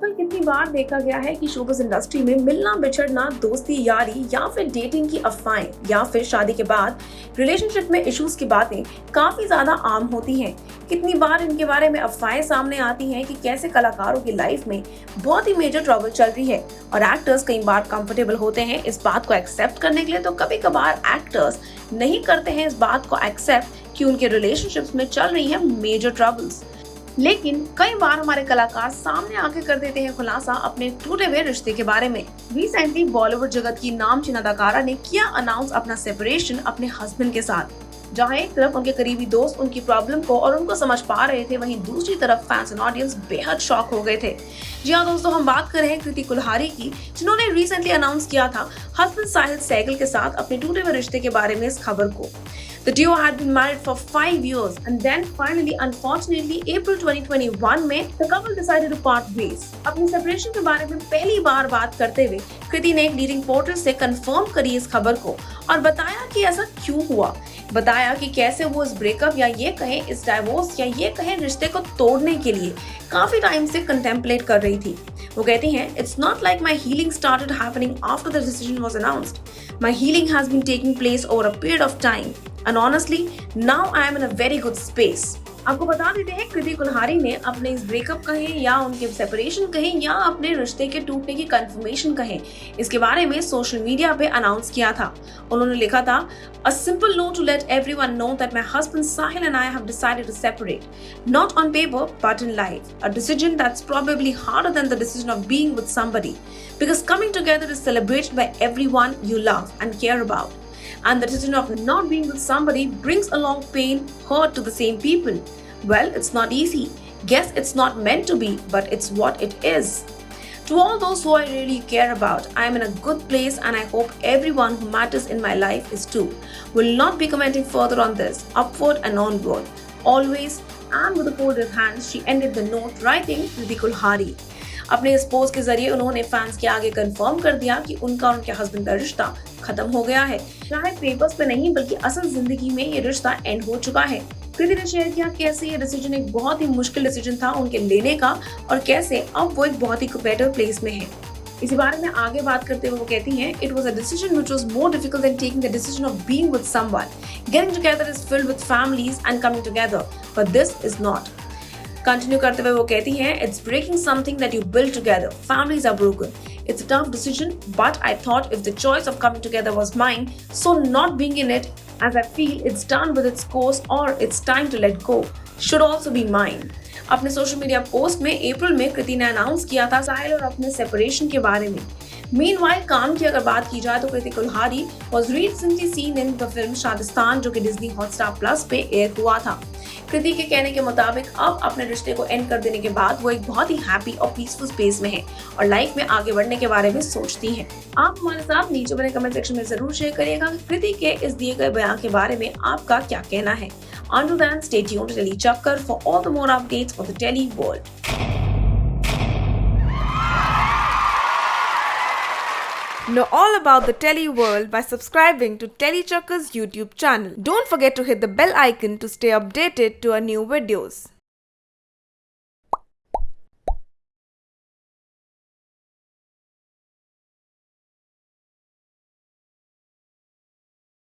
कल कितनी बार देखा गया है कि शोबिज़ इंडस्ट्री में मिलना बिछड़ना, दोस्ती यारी या फिर डेटिंग की अफवाहें या फिर शादी के बाद रिलेशनशिप में इश्यूज की बातें काफी ज्यादा आम होती हैं। कितनी बार इनके बारे में अफवाहें सामने आती हैं कि कैसे कलाकारों की लाइफ में बहुत ही मेजर ट्रबल चल रही है और एक्टर्स कई बार कंफर्टेबल होते हैं इस बात को एक्सेप्ट करने के लिए, तो कभी कभार एक्टर्स नहीं करते हैं इस बात को एक्सेप्ट कि उनके रिलेशनशिप्स में चल रही है मेजर ट्रबल्स। लेकिन कई बार हमारे कलाकार सामने आके कर देते हैं खुलासा अपने टूटे हुए रिश्ते के बारे में। रिसेंटली बॉलीवुड जगत की नामचीन अदाकारा ने किया अनाउंस अपना सेपरेशन अपने हस्बैंड के साथ। जहां एक तरफ उनके करीबी दोस्त उनकी प्रॉब्लम को और उनको समझ पा रहे थे, वहीं दूसरी तरफ फैंस एंड ऑडियंस बेहद शॉक हो गए थे। जी हाँ दोस्तों, हम बात कर रहे हैं कृति कुल्हारी की, जिन्होंने रिसेंटली अनाउंस किया था हस्बैंड साहिल सहगल के साथ अपने टूटे हुए रिश्ते के बारे में इस खबर को। The duo had been married for 5 years and then finally, unfortunately, April 2021 में the couple decided to part ways। अपनी सेपरेशन के बारे में पहली बार बात करते हुए कृति ने एक लीडिंग पोर्टल से कंफर्म करी इस खबर को और बताया कि ऐसा क्यों हुआ। बताया कि कैसे वो इस ब्रेकअप या ये कहें इस डाइवोर्स या ये कहें रिश्ते को तोड़ने के लिए काफी टाइम से कंटेम्पलेट कर रही थी। वो कहती हैं, "It's not like my healing started happening after the decision was announced. My healing has been taking place over a period of time. And honestly, now I am in a very good space." आपको बता देते हैं, कृति कुल्हारी ने अपने इस breakup कहें या उनके सेपरेशन कहें या अपने रिश्ते के टूटने की कंफर्मेशन कहें, इसके बारे में सोशल मीडिया पे अनाउंस किया था। उन्होंने लिखा था, "A simple note to let everyone know that my husband Sahil and I have decided to separate. Not on paper, but in life. A decision that's probably harder than the decision of being with somebody. Because coming together is celebrated by everyone you love and care about. And the decision of not being with somebody brings along pain, hurt to the same people. Well, it's not easy. Guess it's not meant to be, but it's what it is. To all those who I really care about, I am in a good place and I hope everyone who matters in my life is too. Will not be commenting further on this. Upward and onward. Always." And with a folded hands, she ended the note writing Kriti Kulhari। अपने इस post के जरिए उन्होंने fans के आगे confirm कर दिया कि उनका और उनके हस्बैंड का रिश्ता खत्म हो गया है। शायद पेपर्स पे नहीं बल्कि असल जिंदगी में ये रिश्ता एंड हो चुका है। कृति ने शेयर किया कैसे ये डिसीजन एक बहुत ही मुश्किल डिसीजन था उनके लेने का और कैसे अब वो एक बहुत ही बेटर प्लेस में है। इसी बारे में आगे बात करते हुए वो कहती हैं, "It was a decision which was more difficult than taking the decision of being with someone. Getting together is filled with families and coming together, but this is not." Continue करते हुए वो कहती हैं, "It's breaking something that you built together. Families are broken. It's a tough decision, but I thought if the choice of coming together was mine, so not being in it, as I feel it's done with its course or it's time to let go, should also be mine." अपने social media post में अप्रैल में कृति ने announce किया था साहिल और अपने separation के बारे में। मीनवाइल काम की अगर बात की जाए तो कृति Kulhari was recently seen in the film शादिस्तान, जो कि डिज्नी हॉटस्टार प्लस पे एयर हुआ था। कृति के कहने के मुताबिक अब अपने रिश्ते को एंड कर देने के बाद वो एक बहुत ही हैप्पी और पीसफुल स्पेस में है और लाइफ में आगे बढ़ने के बारे में सोचती हैं। आप हमारे साथ नीचे बने कमेंट सेक्शन में जरूर शेयर करिएगा कि कृति के इस दिए गए बयान के बारे में आपका क्या कहना है। Until then, stay tuned to Telly Chakkar for all the more updates for the Telly world. Know all about the Telly world by subscribing to Telly Chakkar's YouTube channel. Don't forget to hit the bell icon to stay updated to our new videos.